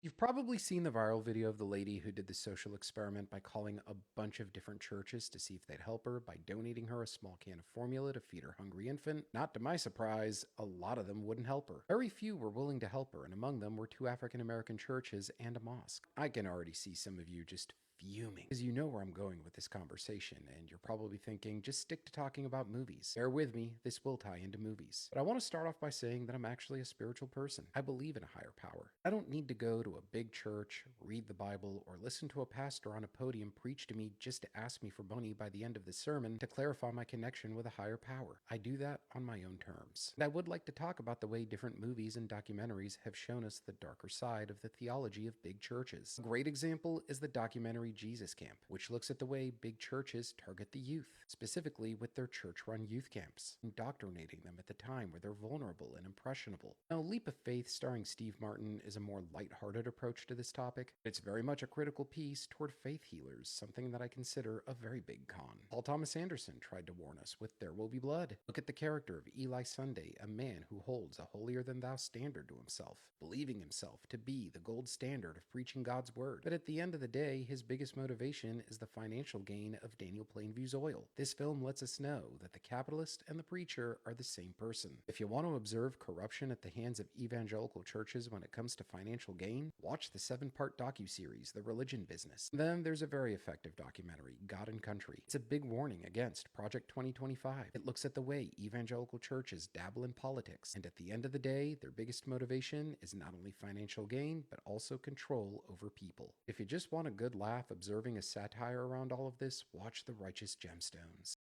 You've probably seen the viral video of the lady who did the social experiment by calling a bunch of different churches to see if they'd help her by donating her a small can of formula to feed her hungry infant. Not to my surprise, a lot of them wouldn't help her. Very few were willing to help her, and among them were two African American churches and a mosque. I can already see some of you just fuming, because you know where I'm going with this conversation, and you're probably thinking, just stick to talking about movies. Bear with me, this will tie into movies. But I want to start off by saying that I'm actually a spiritual person. I believe in a higher power. I don't need to go to a big church, read the Bible, or listen to a pastor on a podium preach to me just to ask me for money by the end of the sermon to clarify my connection with a higher power. I do that on my own terms. And I would like to talk about the way different movies and documentaries have shown us the darker side of the theology of big churches. A great example is the documentary Jesus Camp, which looks at the way big churches target the youth, specifically with their church-run youth camps, indoctrinating them at the time where they're vulnerable and impressionable. Now, Leap of Faith starring Steve Martin is a more lighthearted approach to this topic, but it's very much a critical piece toward faith healers, something that I consider a very big con. Paul Thomas Anderson tried to warn us with There Will Be Blood. Look at the character of Eli Sunday, a man who holds a holier-than-thou standard to himself, believing himself to be the gold standard of preaching God's word. But at the end of the day, his biggest motivation is the financial gain of Daniel Plainview's oil. This film lets us know that the capitalist and the preacher are the same person. If you want to observe corruption at the hands of evangelical churches when it comes to financial gain, watch the 7-part docuseries, The Religion Business. Then there's a very effective documentary, God and Country. It's a big warning against Project 2025. It looks at the way evangelical churches dabble in politics, and at the end of the day, their biggest motivation is not only financial gain, but also control over people. If you just want a good laugh observing a satire around all of this, watch The Righteous Gemstones.